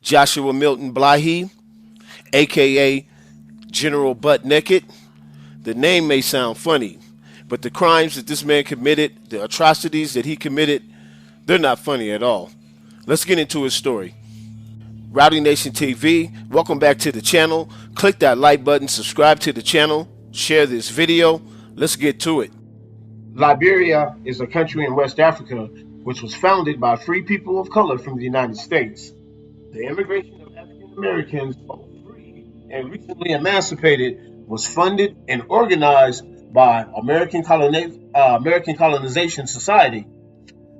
Joshua Milton Blahi, aka General Butt Naked. The name may sound funny, but the crimes that this man committed, the atrocities that he committed, they're not funny at all. Let's get into his story. Rowdy Nation TV, welcome back to the channel. Click that like button, subscribe to the channel, share this video. Let's get to it. Liberia is a country in West Africa which was founded by free people of color from the United States. The immigration of African Americans, both free and recently emancipated, was funded and organized by American Colonization Society.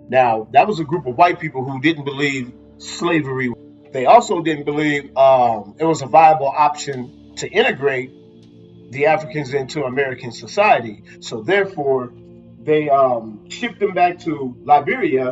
Now, that was a group of white people who didn't believe slavery. They also didn't believe it was a viable option to integrate the Africans into American society. So therefore, they shipped them back to Liberia,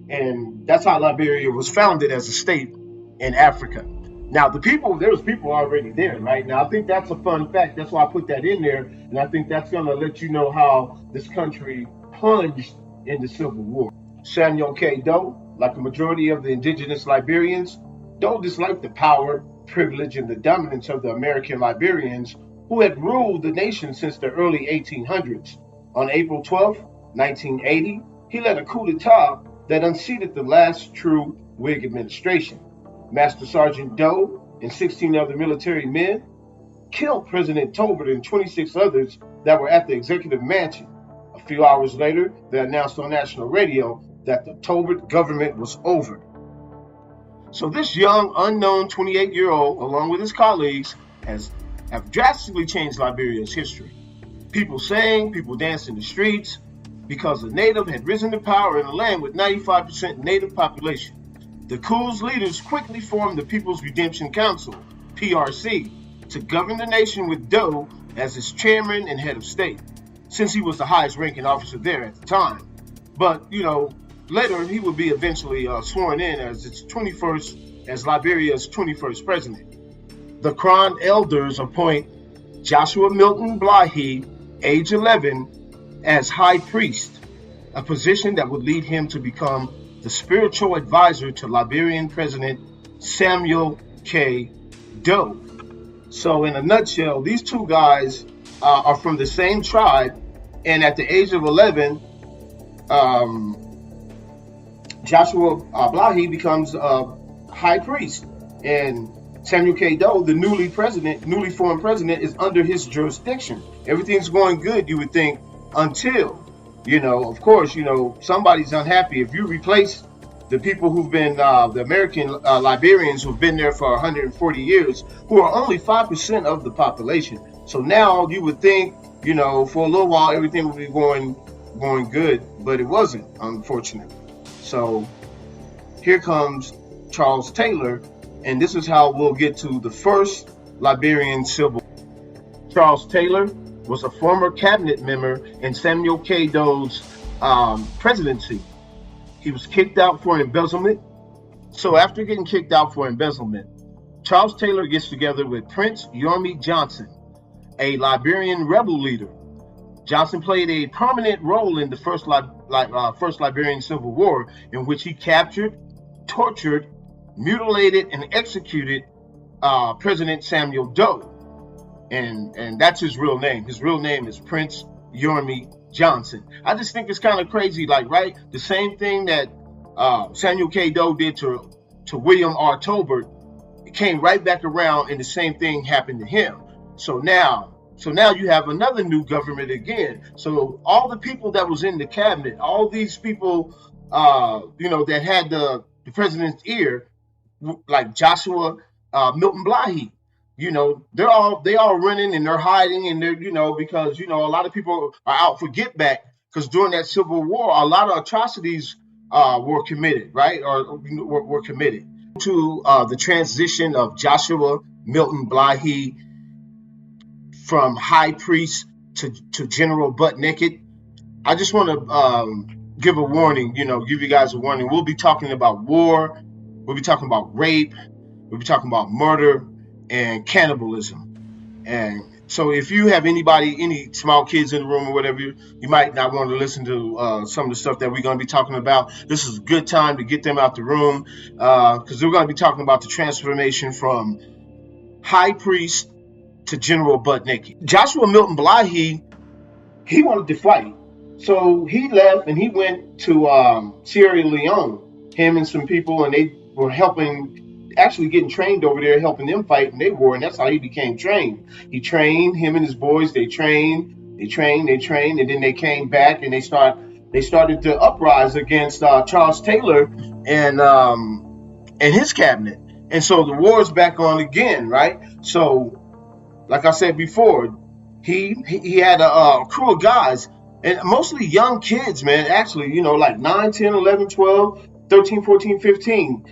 and that's how Liberia was founded as a state in Africa. Now, there was people already there, right? Now, I think that's a fun fact. That's why I put that in there, and I think that's going to let you know how this country plunged in the Civil War. Samuel K. Doe, like the majority of the indigenous Liberians, Doe disliked the power, privilege, and the dominance of the American Liberians who had ruled the nation since the early 1800s. On April 12, 1980, he led a coup d'etat that unseated the last true Whig administration. Master Sergeant Doe and 16 other military men killed President Tolbert and 26 others that were at the executive mansion. A few hours later, they announced on national radio that the Tolbert government was over. So this young, unknown 28-year-old, along with his colleagues, have drastically changed Liberia's history. People sang, people danced in the streets, because the native had risen to power in a land with 95% native population. The coup's leaders quickly formed the People's Redemption Council, PRC, to govern the nation with Doe as its chairman and head of state, since he was the highest ranking officer there at the time. But, later, he would be eventually sworn in as Liberia's 21st president. The Crown Elders appoint Joshua Milton Blahi, age 11, as High Priest, a position that would lead him to become the spiritual advisor to Liberian President Samuel K. Doe. So in a nutshell, these two guys are from the same tribe, and at the age of 11, Joshua Blahi becomes high priest, and Samuel K. Doe, the newly formed president, is under his jurisdiction. Everything's going good, you would think, until, of course, somebody's unhappy. If you replace the people who've been, the American Liberians who've been there for 140 years, who are only 5% of the population. So now you would think, for a little while, everything would be going good, but it wasn't, unfortunately. So here comes Charles Taylor, and this is how we'll get to the first Liberian Civil War. Charles Taylor was a former cabinet member in Samuel K. Doe's presidency. He was kicked out for embezzlement. So after getting kicked out for embezzlement, Charles Taylor gets together with Prince Yormi Johnson, a Liberian rebel leader. Johnson played a prominent role in the first Liberian Civil War, in which he captured, tortured, mutilated, and executed President Samuel Doe. And that's his real name. His real name is Prince Yormi Johnson. I just think it's kind of crazy, right? The same thing that Samuel K. Doe did to William R. Tolbert, it came right back around, and the same thing happened to him. So now you have another new government again. So all the people that was in the cabinet, all these people, that had the president's ear, like Joshua Milton Blahi, they all running and they're hiding, and they're, because, a lot of people are out for get back, because during that Civil War, a lot of atrocities were committed, right? Or were committed to the transition of Joshua Milton Blahi from high priest to General Butt Naked. I just want to give a warning, give you guys a warning. We'll be talking about war. We'll be talking about rape. We'll be talking about murder and cannibalism. And So if you have any small kids in the room or whatever, you might not want to listen to some of the stuff that we're going to be talking about. This is a good time to get them out the room because we're going to be talking about the transformation from high priest to general butt naked. Joshua Milton Blahi, he wanted to fight. So he left and he went to Sierra Leone, him and some people, and they were helping, actually getting trained over there, helping them fight in their war, and that's how he became trained. He trained, him and his boys, they trained, and then they came back and they started to uprise against Charles Taylor and um, and his cabinet. And so the war is back on again, right? So like I said before, he had a crew of guys and mostly young kids, man. Actually, like 9, 10, 11, 12, 13, 14, 15.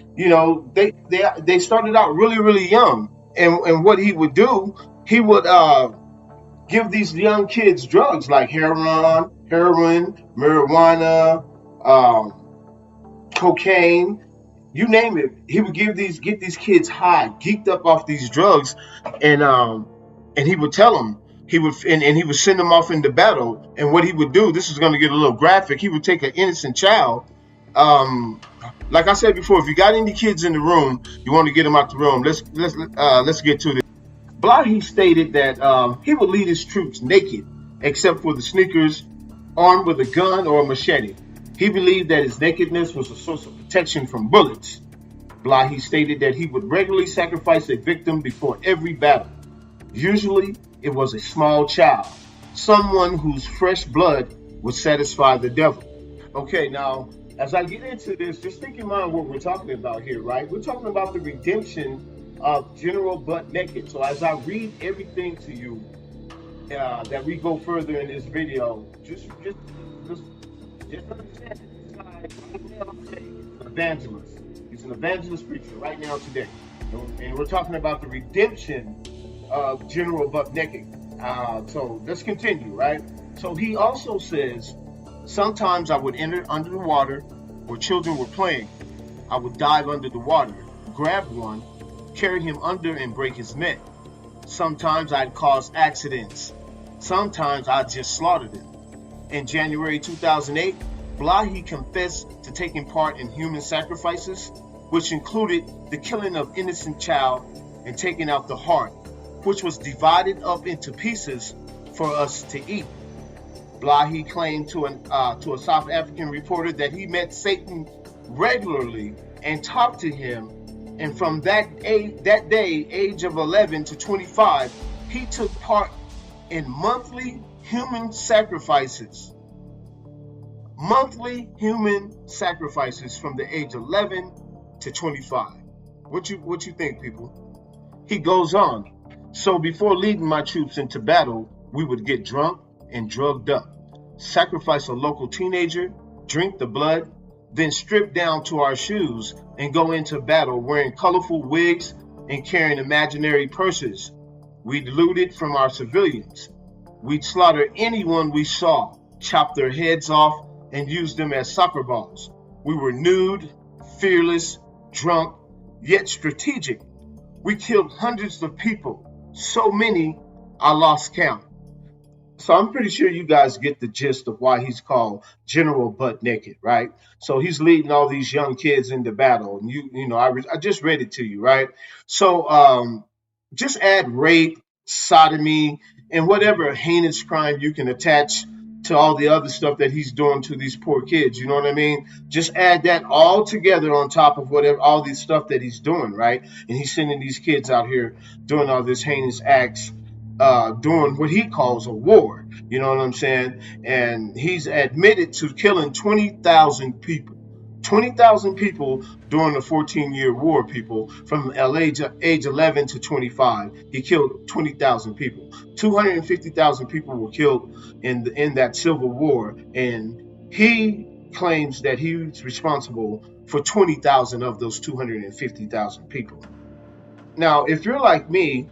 They started out really, really young. And what he would do, he would give these young kids drugs like heroin, marijuana, um, cocaine, you name it. He would get these kids high, geeked up off these drugs, and he would tell them and he would send them off into battle. And what he would do, this is going to get a little graphic. He would take an innocent child. Um, like I said before, if you got any kids in the room, you want to get them out the room. Let's get to this. Blahi stated that he would lead his troops naked, except for the sneakers, armed with a gun or a machete. He believed that his nakedness was a source of protection from bullets. Blahi stated that he would regularly sacrifice a victim before every battle. Usually, it was a small child, someone whose fresh blood would satisfy the devil. Okay, now, as I get into this, just think in mind what we're talking about here, right? We're talking about the redemption of General Butt Naked. So as I read everything to you, that we go further in this video, just understand that this guy right now today is an evangelist. He's an evangelist preacher right now today. And we're talking about the redemption of General Buck Naked. So let's continue, right? So he also says, sometimes I would enter under the water where children were playing. I would dive under the water, grab one, carry him under and break his neck. Sometimes I'd cause accidents. Sometimes I'd just slaughter them. In January 2008, Blahi confessed to taking part in human sacrifices, which included the killing of innocent child and taking out the heart, which was divided up into pieces for us to eat. Blahi claimed to a South African reporter that he met Satan regularly and talked to him, and from that day, age of 11 to 25, he took part in monthly human sacrifices. Monthly human sacrifices from the age 11 to 25. What you think, people? He goes on. So before leading my troops into battle, we would get drunk and drugged up, sacrifice a local teenager, drink the blood, then strip down to our shoes and go into battle wearing colorful wigs and carrying imaginary purses. We'd looted from our civilians. We'd slaughter anyone we saw, chop their heads off, and use them as soccer balls. We were nude, fearless, drunk, yet strategic. We killed hundreds of people, so many I lost count. So I'm pretty sure you guys get the gist of why he's called General Butt Naked, right? So he's leading all these young kids into battle, and I just read it to you, right? So just add rape, sodomy, and whatever heinous crime you can attach to all the other stuff that he's doing to these poor kids. You know what I mean? Just add that all together on top of whatever all these stuff that he's doing, right? And he's sending these kids out here doing all this heinous acts, doing what he calls a war. You know what I'm saying? And he's admitted to killing 20,000 people. 20,000 people during the 14-year war, people, from age 11 to 25. He killed 20,000 people. 250,000 people were killed in that civil war, and he claims that he's responsible for 20,000 of those 250,000 people. Now, if you're like me,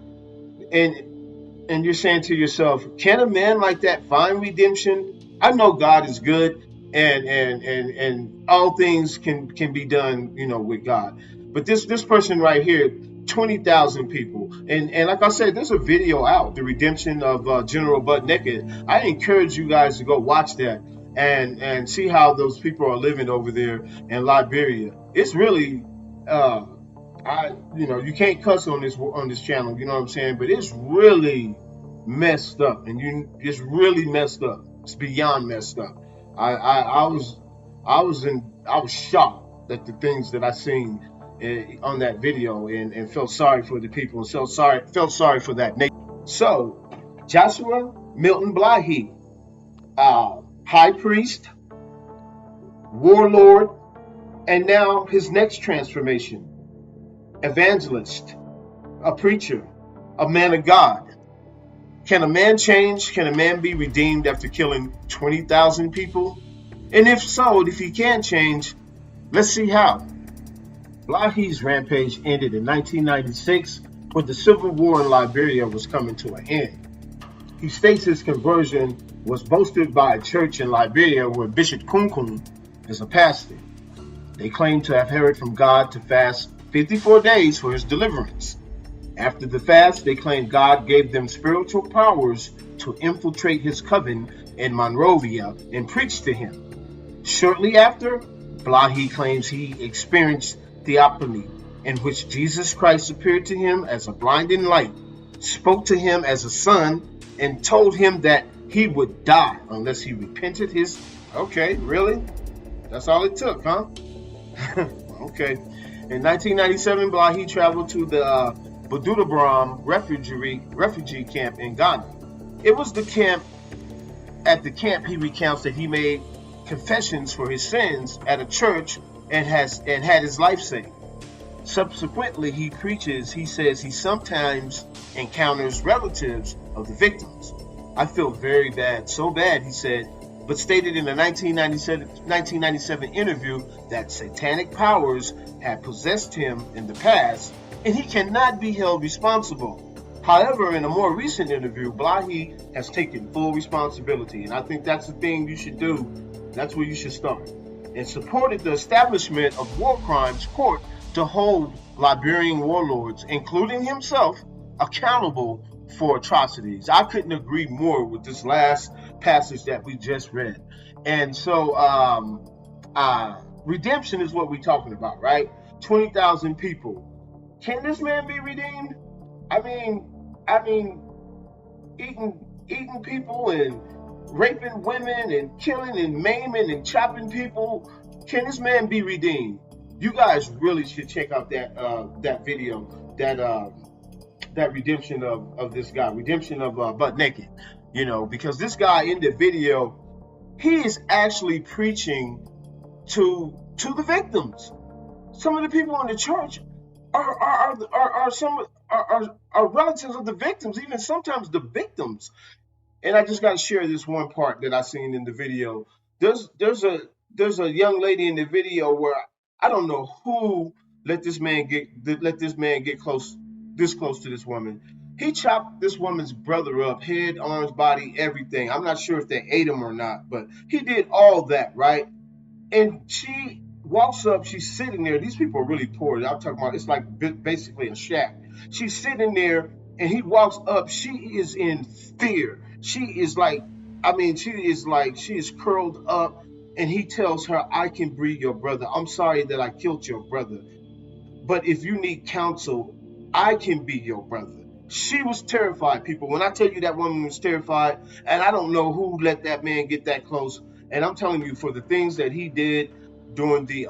and you're saying to yourself, can a man like that find redemption? I know God is good, and all things can be done, with God. But this person right here, 20,000 people, and like I said, there's a video out, the redemption of General Butt Naked. I encourage you guys to go watch that and see how those people are living over there in Liberia. It's really uh you can't cuss on this channel, you know what I'm saying? But it's really messed up, and it's really messed up. It's beyond messed up. I was shocked at the things that I seen on that video, and felt sorry for the people, and felt sorry for that nation. So Joshua Milton Blahi, high priest, warlord, and now his next transformation, evangelist, a preacher, a man of God. Can a man change? Can a man be redeemed after killing 20,000 people? And if so, if he can change, let's see how. Blahi's rampage ended in 1996 when the civil war in Liberia was coming to an end. He states his conversion was boasted by a church in Liberia where Bishop Kunkun is a pastor. They claim to have heard from God to fast 54 days for his deliverance. After the fast, they claim God gave them spiritual powers to infiltrate his coven in Monrovia and preach to him. Shortly after, Blahi claims he experienced theophany, in which Jesus Christ appeared to him as a blinding light, spoke to him as a son, and told him that he would die unless he repented his... Okay, really? That's all it took, huh? Okay. In 1997, Blahi traveled to the Bududabram refugee camp in Ghana. It was at the camp he recounts that he made confessions for his sins at a church and had his life saved. Subsequently, he says he sometimes encounters relatives of the victims. I feel very bad, so bad, he said, but stated in a 1997 interview that satanic powers had possessed him in the past and he cannot be held responsible. However, in a more recent interview, Blahi has taken full responsibility, and I think that's the thing you should do. That's where you should start. And supported the establishment of war crimes court to hold Liberian warlords, including himself, accountable for atrocities. I couldn't agree more with this last passage that we just read. And so redemption is what we're talking about, right? 20,000 people. Can this man be redeemed? I mean, eating people and raping women and killing and maiming and chopping people. Can this man be redeemed? You guys really should check out that video, that redemption of this guy, redemption of Butt Naked, because this guy in the video, he is actually preaching to the victims. Some of the people in the church are relatives of the victims, even sometimes the victims. And I just got to share this one part that I seen in the video. There's a young lady in the video where I don't know who let this man get this close to this woman. He chopped this woman's brother up, head, arms, body, everything. I'm not sure if they ate him or not, but he did all that, right? And she walks up, she's sitting there. These people are really poor. I'm talking about, it's like basically a shack. She's sitting there, and he walks up. She is in fear. She is curled up, and he tells her, I can breed your brother. I'm sorry that I killed your brother, but if you need counsel, I can be your brother. She was terrified, people. When I tell you that woman was terrified, and I don't know who let that man get that close. And I'm telling you, for the things that he did during the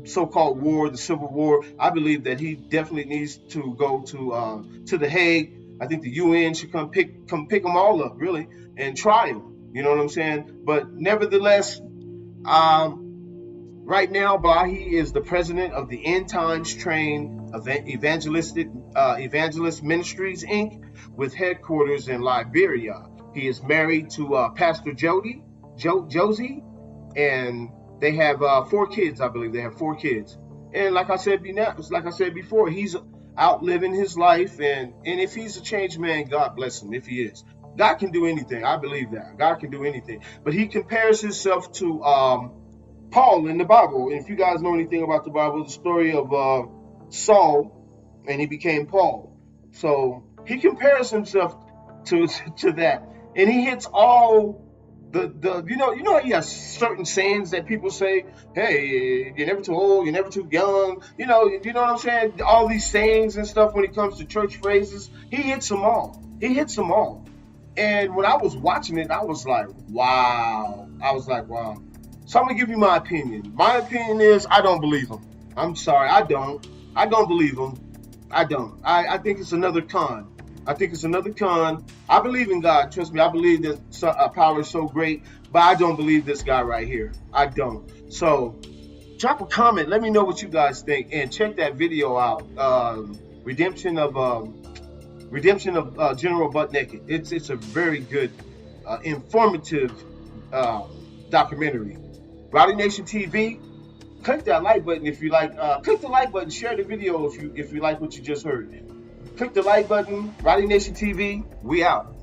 so-called war, the Civil War, I believe that he definitely needs to go to the Hague. I think the UN should come pick them all up, really, and try him. You know what I'm saying? But nevertheless, right now, Blahi is the president of the End Times Train Evangelist Ministries, Inc., with headquarters in Liberia. He is married to Pastor Josie, and they have 4 kids, I believe. They have 4 kids. And like I said before, he's outliving his life, and if he's a changed man, God bless him if he is. God can do anything. I believe that. God can do anything. But he compares himself to Paul in the Bible. And if you guys know anything about the Bible, the story of Saul, and he became Paul. So he compares himself to that, and he hits all the you know he has certain sayings that people say, hey, you're never too old, you're never too young, you know what I'm saying, all these sayings and stuff when it comes to church phrases. He hits them all. And when I was watching it, I was like, wow. So I'm gonna give you my opinion. My opinion is I don't believe him. I'm sorry, I don't believe him. I think it's another con. I believe in God. Trust me, I believe that power is so great, but I don't believe this guy right here. I don't. So drop a comment. Let me know what you guys think, and check that video out. Redemption of General Butt Naked. It's a very good, informative documentary. Rowdy Nation TV. Click that like button if you like. Click the like button. Share the video if you like what you just heard. Click the like button. Rowdy Nation TV. We out.